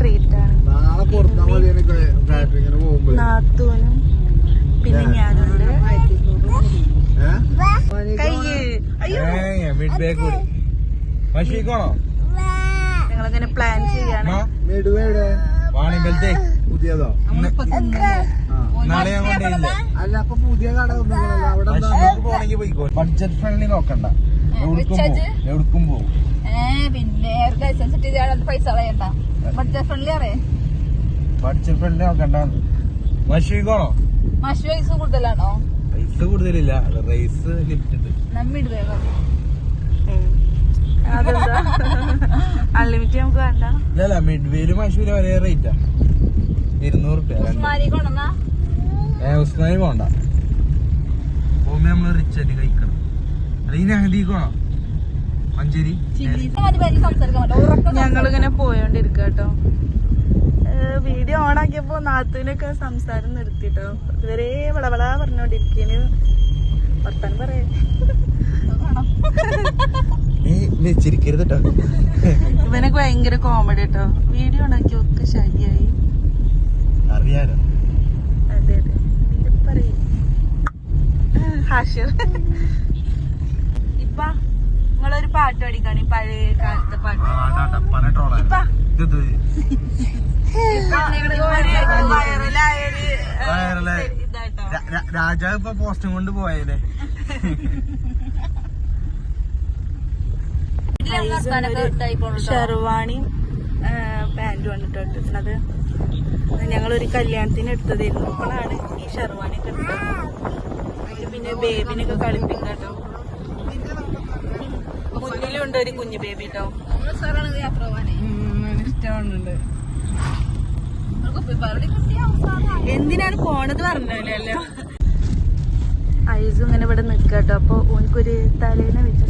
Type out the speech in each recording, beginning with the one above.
Treat ആണ്. നാത്തൂനും പിന്നെ ഞാനുണ്ട്. ഞങ്ങളിങ്ങനെ പ്ലാൻ ചെയ്യാണ്. പുതിയതോ അല്ല, അപ്പൊ പുതിയ കട പോണെങ്കിൽ പോയിക്കോ. ബഡ്ജറ്റ് ഫ്രണ്ട്ലി നോക്കണ്ട, എവിടേക്കും പോകും. പിന്നെ പൈസ കളയണ്ട. ബഡ്ജറ്റ് ഫ്രണ്ട്ലി അറിയാം. ബഡ്ജറ്റ് ഫ്രണ്ട്ലി നോക്കണ്ട. മഷീക്കോണോ? മഷി പൈസ കൂടുതലാണോ? പൈസ കൂടുതലില്ല, റൈസ് ലിമിറ്റഡ്. അതെന്താ അൺലിമിറ്റഡ് നമുക്ക് വേണ്ട? ഇല്ല, മിഡ്വേയിലും മഷൂര് ഒരേ റേറ്റാ, 200 റുപ്യ. ഉസ്മാനി പോണ്ട, പോകുമ്പോ നമ്മള് റിച്ച് ആയിട്ട് കഴിക്കണം. അല്ലെങ്കിൽ നഹദീക്കോണോ? മഞ്ചേരി. ഞങ്ങളിങ്ങനെ പോയോണ്ടിരിക്ക കേട്ടോ. വീഡിയോ ഓൺ ആക്കിയപ്പോ നാത്തൂനൊക്കെ സംസാരം നിർത്തിട്ടോ. ഇതുവരെ വളവള പറഞ്ഞോണ്ടിരിക്കന്. വർത്താനം പറയാ വെച്ചിരിക്കരുത് കേട്ടോ. ഇവനൊക്കെ ഭയങ്കര കോമഡി കേട്ടോ. വീഡിയോ ഉണ്ടാക്കി ഒക്കെ ശരിയായി അറിയാലോ. അതെ അതെ പറയും ഹാഷ്യർ. ഇപ്പ നിങ്ങളൊരു പാട്ട് പഠിക്കാണ്, പഴയ കാലത്തെ പാട്ട്. രാജാവ് ഇപ്പൊ പോസ്റ്റും കൊണ്ട് പോയല്ലേ. ഷെർവാണിയും പാന്റും ആണ് ഇട്ടിട്ടുള്ളത്. ഞങ്ങളൊരു കല്യാണത്തിന് എടുത്തതായിരുന്നു. അപ്പോഴാണ് ഈ ഷെർവാണി ഒക്കെ എടുത്തത്. അതിന് പിന്നെ ബേബിനൊക്കെ കളിപ്പിക്കാം കേട്ടോ. മുന്നിലുണ്ട് ഒരു കുഞ്ഞു ബേബി കേട്ടോ. ഇഷ്ടമുണ്ട്. എന്തിനാണ് പോണത് പറഞ്ഞല്ലോ. ഐസും ഇങ്ങനെ ഇവിടെ നിക്കാട്ടോ. അപ്പൊ ഓനിക്കൊരു തലേനെ വെച്ച്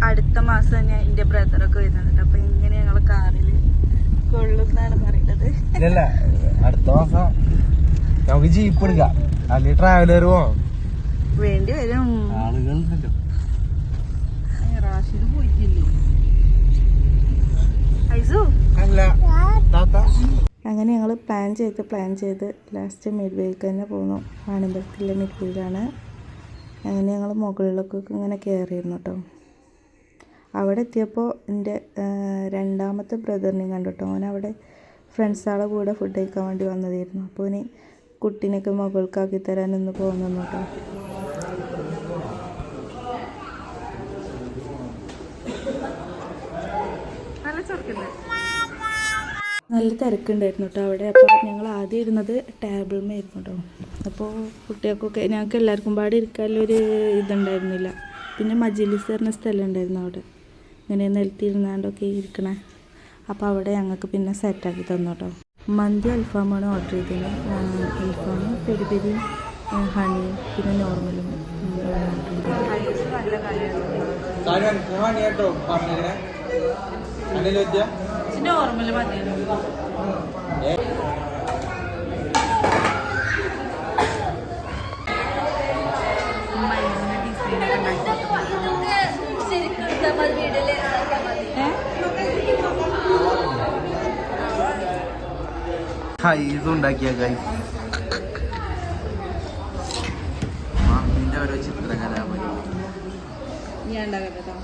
അടുത്ത മാസം തന്നെ എന്റെ ബ്രദറൊക്കെ വരുന്നുണ്ട്. അപ്പൊ ഇങ്ങനെ ഞങ്ങള് കാറില് കൊള്ളുന്നാണ് പറയുന്നത്. ഇല്ല, അടുത്ത മാസം നമുക്ക് ജീപ്പ് എടുക്കാം, അല്ലെങ്കിൽ ട്രാവലർ പോവാം. വേണ്ടി വരും. ആളുകളുണ്ടല്ലോ. റാഷിദ് പോയിട്ടില്ലേ? ഐസു അല്ല താത്ത. അങ്ങനെ ഞങ്ങൾ പ്ലാൻ ചെയ്ത് ലാസ്റ്റ് മിഡ്വേക്ക് തന്നെ പോന്നു. വാണിമ്പലത്തിലെ മിഡ്വേയിലാണ്. അങ്ങനെ ഞങ്ങൾ മുകളിലൊക്കെ ഇങ്ങനെ കയറിയിരുന്നു കേട്ടോ. അവിടെ എത്തിയപ്പോൾ എൻ്റെ രണ്ടാമത്തെ ബ്രദറിനെയും കണ്ടു കേട്ടോ. അവനവിടെ ഫ്രണ്ട്സാളെ കൂടെ ഫുഡ് കഴിക്കാൻ വേണ്ടി വന്നതായിരുന്നു. അപ്പോൾ ഇനി കുട്ടീനൊക്കെ മുകൾക്കാക്കി തരാനൊന്ന് പോകുന്നു കേട്ടോ. നല്ല തിരക്കുണ്ടായിരുന്നു കേട്ടോ അവിടെ. അപ്പോൾ ഞങ്ങൾ ആദ്യം ഇരുന്നത് ടേബിളിന്മേലായിരുന്നു കേട്ടോ. അപ്പോൾ കുട്ടികൾക്കൊക്കെ ഞങ്ങൾക്ക് എല്ലാവർക്കും പാടി ഇരിക്കാനുള്ളൊരു ഇതുണ്ടായിരുന്നില്ല. പിന്നെ മജിലിസ് പറഞ്ഞ സ്ഥലം ഉണ്ടായിരുന്നു അവിടെ, ഇങ്ങനെ നിലത്തിരുന്നാണ്ടൊക്കെ ഇരിക്കണേ. അപ്പോൾ അവിടെ ഞങ്ങൾക്ക് പിന്നെ സെറ്റാക്കി തന്നു കേട്ടോ. മന്തി അൽഫാമാണ് ഓർഡർ ചെയ്തത്. അൽഫാമും പെരി പെരിയും ഹണിയും പിന്നെ നോർമലും നോർമൽ മതിയായിരുന്നു. ഇതുണ്ടാക്കിയ മാമിന്റെ ഓരോ ചിത്രകലാപരി. ഞാൻ ഉണ്ടാക്കട്ടോ.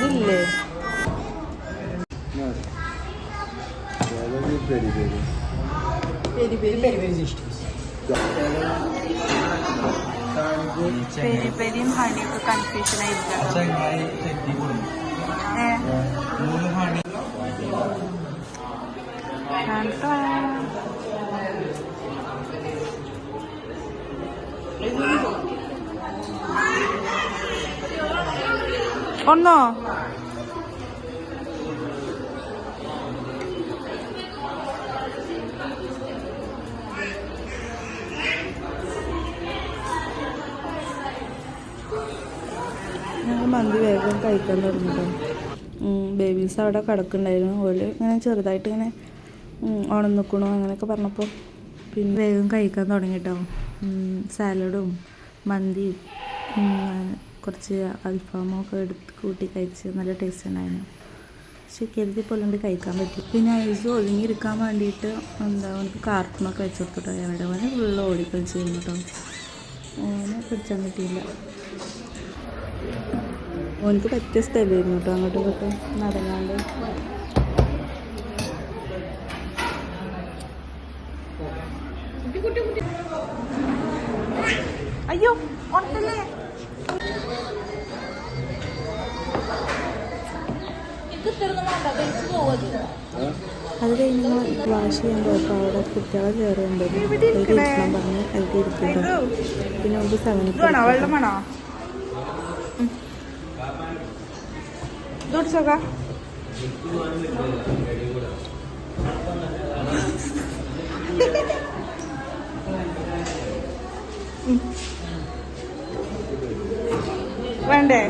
ഇതില്ലേ പെരി പെരിയും ഹണിയൊക്കെ കൺഫ്യൂഷൻ ആയിരിക്കും. ഒന്നോ ഞങ്ങൾ മന്തി വേഗം കഴിക്കാൻ തുടങ്ങിട്ടോ. ബേബീസ് അവിടെ കിടക്കുന്നുണ്ടായിരുന്നു. ഓല് ഇങ്ങനെ ചെറുതായിട്ട് ഇങ്ങനെ ഉണന്നിക്കണു അങ്ങനെയൊക്കെ പറഞ്ഞപ്പോൾ പിന്നെ വേഗം കഴിക്കാൻ തുടങ്ങിയിട്ടോ. സാലഡും മന്തിയും കുറച്ച് അൽഫാമും ഒക്കെ എടുത്ത് കൂട്ടി കഴിച്ച് നല്ല ടേസ്റ്റ് ഉണ്ടായിരുന്നു. പക്ഷെ കരുതി പോലുണ്ട് കഴിക്കാൻ പറ്റി. പിന്നെ ഐസ് ഒതുങ്ങിയിരിക്കാൻ വേണ്ടിയിട്ട് അവനക്ക് കാർട്ടൂണൊക്കെ വെച്ച് കൊടുത്തിട്ടോ. ഞങ്ങളുടെ അവനെ ഫുള്ള് ഓടിക്കളിച്ച് കഴിഞ്ഞു കേട്ടോ. ഓനെ പിടിച്ചാൻ പറ്റിയില്ല. ഓനക്ക് പറ്റിയ സ്ഥലമായിരുന്നു കേട്ടോ, അങ്ങോട്ടും ഇങ്ങോട്ടും നടങ്ങാണ്ട്. അയ്യോ ഉണക്കല്ലേ അത് കഴിഞ്ഞ് ഞങ്ങൾ വാഷ് ചെയ്യാൻ പോയപ്പോൾ അവിടെ കുട്ടികളെ കയറുന്നുണ്ട്. അതിൽ ഇരിക്കണം പറഞ്ഞ് അതിൽ ഇരിക്കുന്നുണ്ടോ. പിന്നെ നമുക്ക് വെള്ളമാണോ ദൂർച്ചോക്കാ വേണ്ടേ?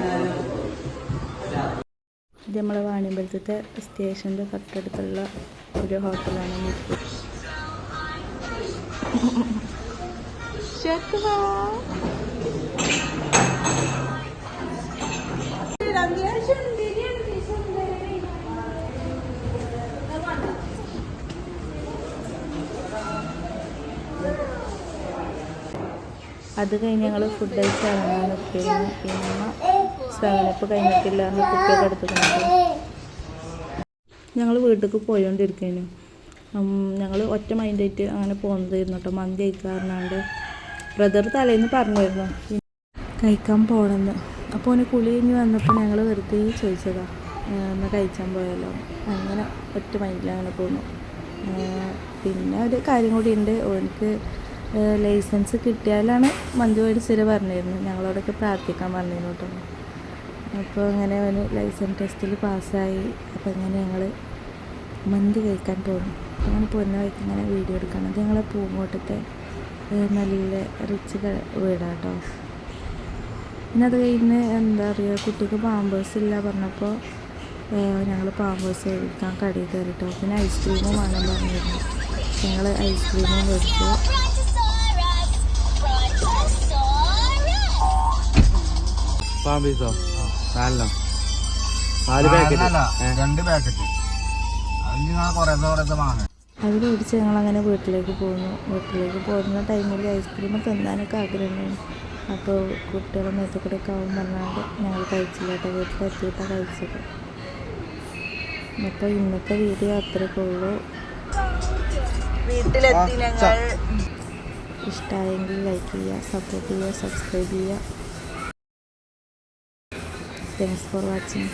ഇത് നമ്മളെ വാണിയമ്പലത്തെ സ്റ്റേഷൻ്റെ തൊട്ടടുത്തുള്ള ഒരു ഹോട്ടലാണ്. അത് കഴിഞ്ഞ് ഞങ്ങൾ ഫുഡ് കഴിച്ച് ഇറങ്ങാൻ നിൽക്കുന്നു. പിന്നെ സെവനപ്പ് കഴിഞ്ഞിട്ടില്ല എന്ന് കുട്ടിയൊക്കെ എടുത്തിട്ടുണ്ട്. ഞങ്ങൾ വീട്ടിലേക്ക് പോയോണ്ടിരിക്കുന്നു. ഞങ്ങൾ ഒറ്റ മൈൻഡായിട്ട് അങ്ങനെ പോകുന്നതായിരുന്നു കേട്ടോ. മന്തി കഴിക്കാറുണ്ട്. ബ്രദർ തലേന്ന് പറഞ്ഞിരുന്നു കഴിക്കാൻ പോകണമെന്ന്. അപ്പോൾ ഓന് കുളി കഴിഞ്ഞ് വന്നപ്പോൾ ഞങ്ങൾ വെറുതെ ചോദിച്ചതാണ് എന്നാൽ കഴിച്ചാൻ പോയാലോ. അങ്ങനെ ഒറ്റ മൈൻഡിൽ അങ്ങനെ പോന്നു. പിന്നെ ഒരു കാര്യം കൂടി ഉണ്ട്. ഓനക്ക് ലൈസൻസ് കിട്ടിയാലാണ് മന്തി മേടിച്ചിട്ട് പറഞ്ഞിരുന്നു. ഞങ്ങളോടൊക്കെ പ്രാർത്ഥിക്കാൻ പറഞ്ഞിരുന്നു കേട്ടോ. അപ്പോൾ അങ്ങനെ അവന് ലൈസൻസ് ടെസ്റ്റിൽ പാസ്സായി. അപ്പോൾ അങ്ങനെ ഞങ്ങൾ മന്തി കഴിക്കാൻ പോകുന്നു. അങ്ങനെ പോകുന്ന വഴിക്ക് ഇങ്ങനെ വീഡിയോ എടുക്കണം. അത് ഞങ്ങളെ പൂങ്കോട്ടത്തെ നല്ല റിച്ച് വീടാട്ടോ. പിന്നെ അത് കഴിഞ്ഞ് എന്താ പറയുക, കുട്ടിക്ക് പാമ്പേഴ്സ് ഇല്ല പറഞ്ഞപ്പോൾ ഞങ്ങൾ പാമ്പേഴ്സ് കഴിക്കാൻ കടയിൽ കയറിട്ടോ. പിന്നെ ഐസ്ക്രീമും വേണം പറഞ്ഞിരുന്നു. ഞങ്ങൾ ഐസ്ക്രീമും മേടിച്ചു. പാമ്പീസോ? 4 പാക്കറ്റ്, 2 പാക്കറ്റ്. അത് മേടിച്ച് ഞങ്ങളങ്ങനെ വീട്ടിലേക്ക് പോകുന്നു. വീട്ടിലേക്ക് പോകുന്ന ടൈമിൽ ഐസ്ക്രീം തിന്നാനൊക്കെ ആഗ്രഹമുണ്ടായിരുന്നു. അപ്പോൾ കുട്ടികളെ നേരത്തെ കൂടെ ഒക്കെ ആവും പറഞ്ഞാണ്ട് ഞങ്ങൾ കഴിച്ചില്ല കേട്ടോ. വീട്ടിലെത്തിയിട്ടാണ് കഴിച്ചത്. അപ്പോൾ ഇന്നത്തെ വീഡിയോ അത്രയൊക്കെ ഉള്ളൂ. വീട്ടിലെത്തി ഞങ്ങൾ. ഇഷ്ടമായെങ്കിൽ ലൈക്ക് ചെയ്യുക, സപ്പോർട്ട് ചെയ്യുക, സബ്സ്ക്രൈബ് ചെയ്യുക. Thanks for watching.